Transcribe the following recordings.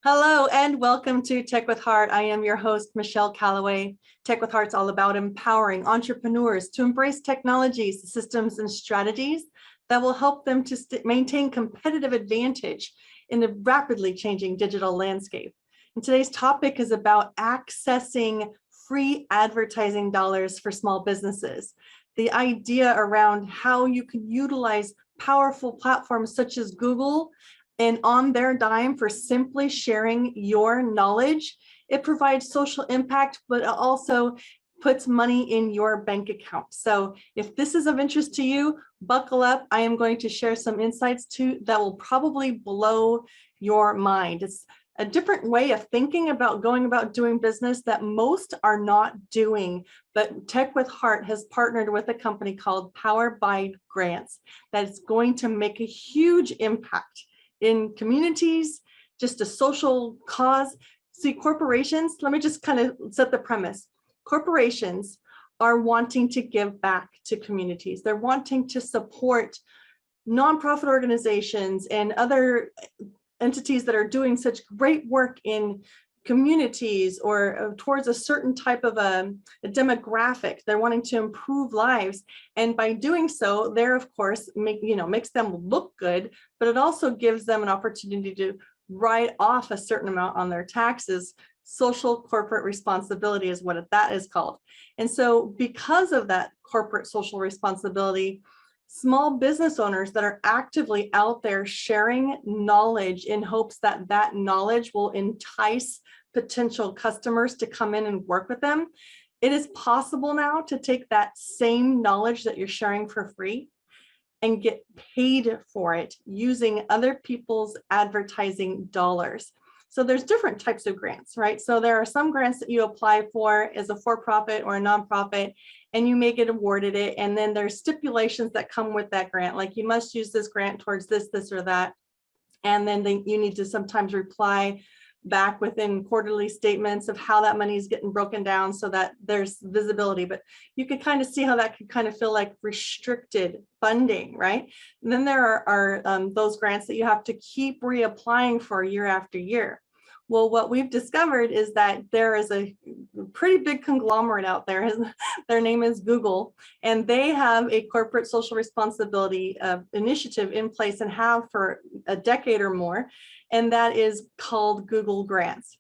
Hello and welcome to Tech with Heart. I am your host, Michelle Calloway. Tech with Heart's all about empowering entrepreneurs to embrace technologies, systems, and strategies that will help them to maintain competitive advantage in the rapidly changing digital landscape. And today's topic is about accessing free advertising dollars for small businesses. The idea around how you can utilize powerful platforms such as Google and on their dime for simply sharing your knowledge. It provides social impact, but it also puts money in your bank account. So if this is of interest to you, buckle up. I am going to share some insights that will probably blow your mind. It's a different way of thinking about going about doing business that most are not doing. But Tech with Heart has partnered with a company called Powered by Grants that's going to make a huge impact in communities, just a social cause. See, corporations, let me just kind of set the premise. Corporations are wanting to give back to communities. They're wanting to support nonprofit organizations and other entities that are doing such great work in communities or towards a certain type of a demographic. They're wanting to improve lives. And by doing so, they're of course makes them look good, but it also gives them an opportunity to write off a certain amount on their taxes. Social corporate responsibility is what that is called. And so because of that corporate social responsibility, small business owners that are actively out there sharing knowledge in hopes that that knowledge will entice potential customers to come in and work with them. It is possible now to take that same knowledge that you're sharing for free and get paid for it using other people's advertising dollars. So there's different types of grants, right? So there are some grants that you apply for as a for-profit or a nonprofit, and you may get awarded it. And then there's stipulations that come with that grant, like you must use this grant towards this, this, or that. And then you need to sometimes reply back within quarterly statements of how that money is getting broken down so that there's visibility. But you can kind of see how that could kind of feel like restricted funding, right? And then there are those grants that you have to keep reapplying for year after year. Well, what we've discovered is that there is a pretty big conglomerate out there. Their name is Google, and they have a corporate social responsibility initiative in place and have for a decade or more, and that is called Google Grants.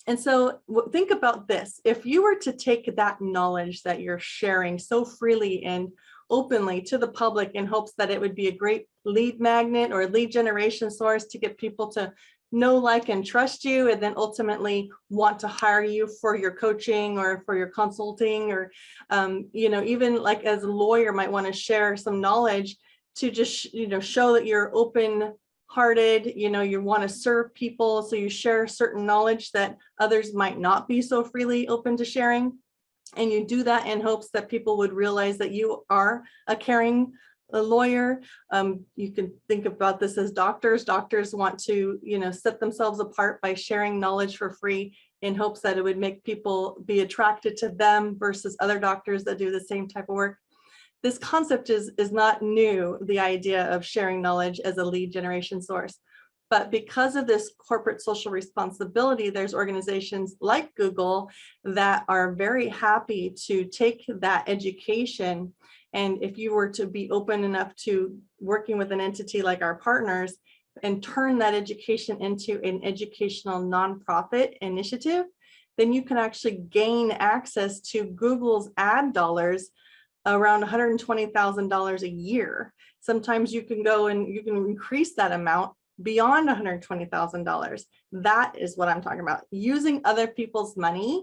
And so think about this. If you were to take that knowledge that you're sharing so freely and openly to the public in hopes that it would be a great lead magnet or lead generation source to get people to know, like, and trust you, and then ultimately want to hire you for your coaching or for your consulting, or even like as a lawyer might want to share some knowledge to just show that you're open-hearted, you want to serve people, so you share certain knowledge that others might not be so freely open to sharing, and you do that in hopes that people would realize that you are a caring lawyer. You can think about this as doctors. Doctors want to, set themselves apart by sharing knowledge for free in hopes that it would make people be attracted to them versus other doctors that do the same type of work. This concept is not new, the idea of sharing knowledge as a lead generation source. But because of this corporate social responsibility, there's organizations like Google that are very happy to take that education. And if you were to be open enough to working with an entity like our partners and turn that education into an educational nonprofit initiative, then you can actually gain access to Google's ad dollars around $120,000 a year. Sometimes you can go and you can increase that amount beyond $120,000. That is what I'm talking about. Using other people's money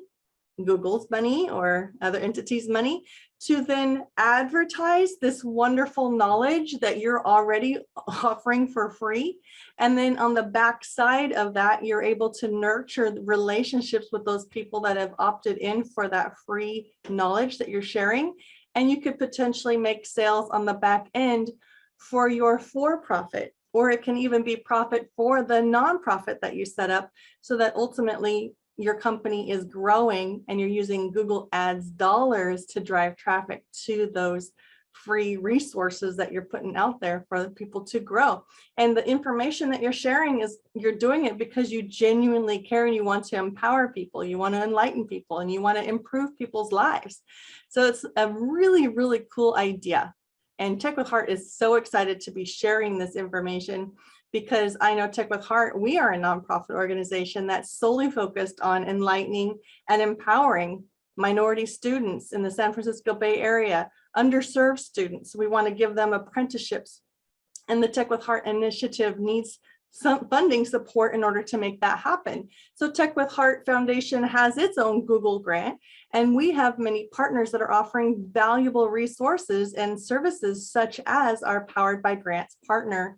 Google's money or other entities' money to then advertise this wonderful knowledge that you're already offering for free. And then on the back side of that, you're able to nurture relationships with those people that have opted in for that free knowledge that you're sharing. And you could potentially make sales on the back end for your for-profit, or it can even be profit for the nonprofit that you set up, so that ultimately your company is growing and you're using Google Ads dollars to drive traffic to those free resources that you're putting out there for people to grow. And the information that you're sharing is, you're doing it because you genuinely care and you want to empower people, you want to enlighten people, and you want to improve people's lives. So it's a really, really cool idea. And Tech with Heart is so excited to be sharing this information, because I know Tech with Heart, we are a nonprofit organization that's solely focused on enlightening and empowering minority students in the San Francisco Bay Area, underserved students. We want to give them apprenticeships, and the Tech with Heart initiative needs some funding support in order to make that happen. So Tech with Heart Foundation has its own Google grant, and we have many partners that are offering valuable resources and services, such as our Powered by Grants partner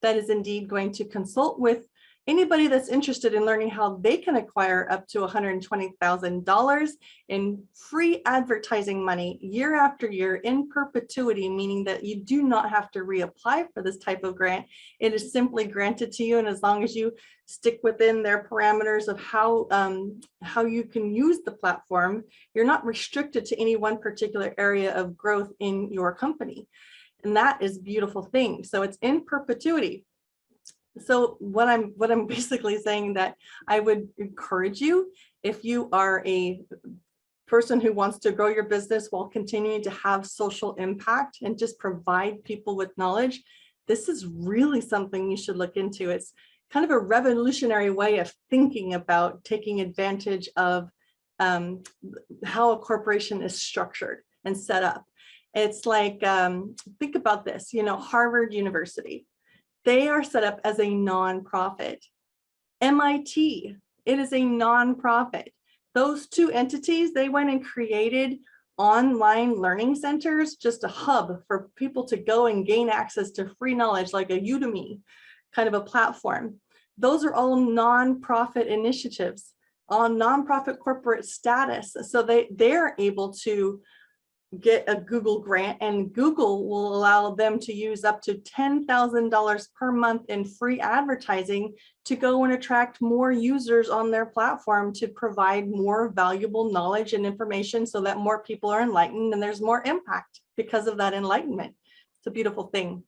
that is indeed going to consult with anybody that's interested in learning how they can acquire up to $120,000 in free advertising money year after year in perpetuity, meaning that you do not have to reapply for this type of grant. It is simply granted to you, and as long as you stick within their parameters of how you can use the platform, you're not restricted to any one particular area of growth in your company. And that is a beautiful thing. So it's in perpetuity. So what I'm basically saying, that I would encourage you, if you are a person who wants to grow your business while continuing to have social impact and just provide people with knowledge, this is really something you should look into. It's kind of a revolutionary way of thinking about taking advantage of how a corporation is structured and set up. It's like, think about this, Harvard University, they are set up as a nonprofit. MIT, it is a nonprofit. Those two entities, they went and created online learning centers, just a hub for people to go and gain access to free knowledge, like a Udemy kind of a platform. Those are all nonprofit initiatives, all nonprofit corporate status. So they're able to get a Google grant, and Google will allow them to use up to $10,000 per month in free advertising to go and attract more users on their platform to provide more valuable knowledge and information, so that more people are enlightened and there's more impact because of that enlightenment. It's a beautiful thing.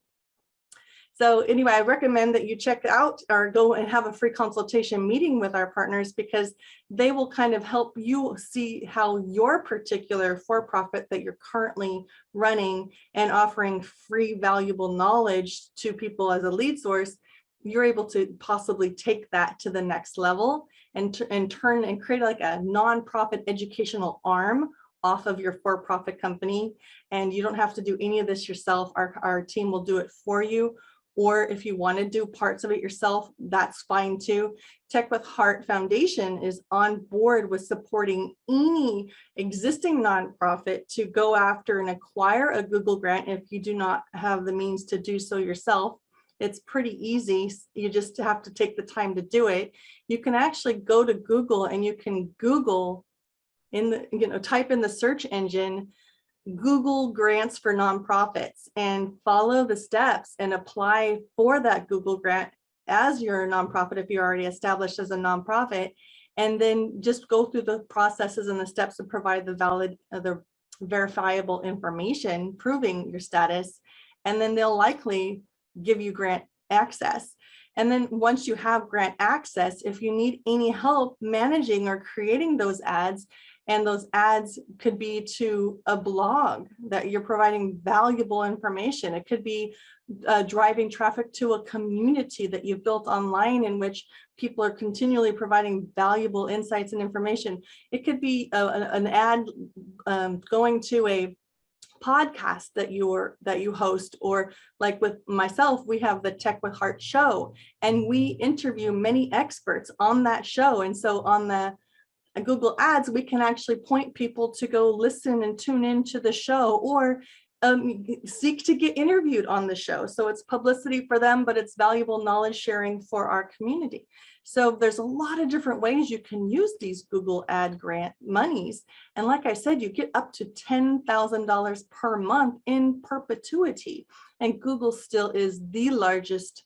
So anyway, I recommend that you check out or go and have a free consultation meeting with our partners, because they will kind of help you see how your particular for-profit that you're currently running and offering free valuable knowledge to people as a lead source, you're able to possibly take that to the next level and turn and create like a nonprofit educational arm off of your for-profit company. And you don't have to do any of this yourself. Our team will do it for you. Or if you want to do parts of it yourself, that's fine too. Tech with Heart Foundation is on board with supporting any existing nonprofit to go after and acquire a Google grant if you do not have the means to do so yourself. It's pretty easy. You just have to take the time to do it. You can actually go to Google and you can Google type in the search engine Google grants for nonprofits and follow the steps and apply for that Google grant as your nonprofit if you're already established as a nonprofit, and then just go through the processes and the steps to provide the valid, the verifiable information proving your status, and then they'll likely give you grant access. And then once you have grant access, if you need any help managing or creating those ads, and those ads could be to a blog that you're providing valuable information. It could be driving traffic to a community that you've built online in which people are continually providing valuable insights and information. It could be an ad going to a podcast that you host, or like with myself, we have the Tech with Heart show, and we interview many experts on that show. And so on the Google Ads, we can actually point people to go listen and tune into the show, or seek to get interviewed on the show. So it's publicity for them, but it's valuable knowledge sharing for our community. So there's a lot of different ways you can use these Google ad grant monies. And like I said, you get up to $10,000 per month in perpetuity. And Google still is the largest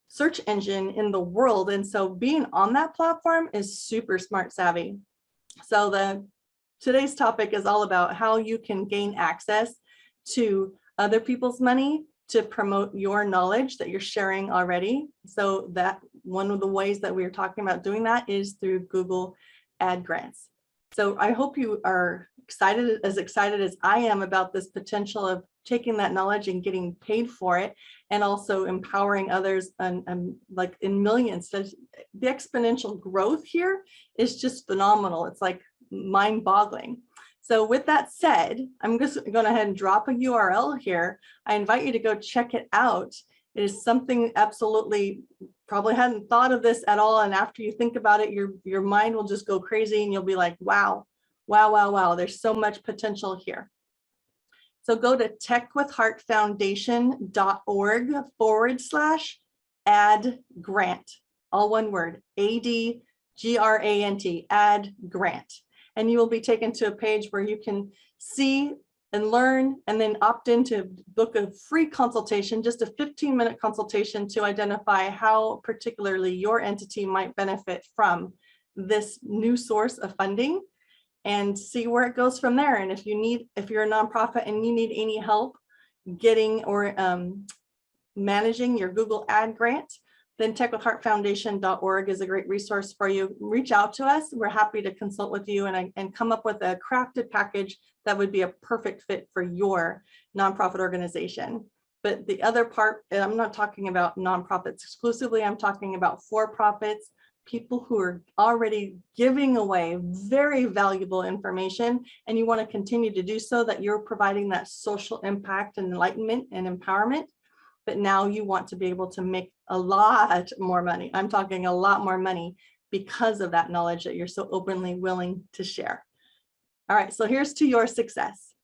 search engine in the world. And so being on that platform is super smart savvy. So today's topic is all about how you can gain access to other people's money to promote your knowledge that you're sharing already. So that one of the ways that we're talking about doing that is through Google ad grants. So I hope you are excited as I am about this potential of taking that knowledge and getting paid for it, and also empowering others and like in millions. The exponential growth here is just phenomenal. It's like mind-boggling. So with that said, I'm just going to go ahead and drop a URL here. I invite you to go check it out. It is something absolutely, probably hadn't thought of this at all. And after you think about it, your mind will just go crazy and you'll be like, wow, wow, wow, wow. There's so much potential here. So go to techwithheartfoundation.org/ad grant, all one word, ADGRANT, ad grant. And you will be taken to a page where you can see and learn, and then opt in to book a free consultation, just a 15-minute consultation to identify how particularly your entity might benefit from this new source of funding, and see where it goes from there. And if you're a nonprofit and you need any help getting or managing your Google ad grant, then techwithheartfoundation.org is a great resource for you. Reach out to us. We're happy to consult with you and come up with a crafted package that would be a perfect fit for your nonprofit organization. But the other part, and I'm not talking about nonprofits exclusively, I'm talking about for-profits, people who are already giving away very valuable information, and you want to continue to do so, that you're providing that social impact and enlightenment and empowerment. But now you want to be able to make a lot more money. I'm talking a lot more money because of that knowledge that you're so openly willing to share. All right, so here's to your success.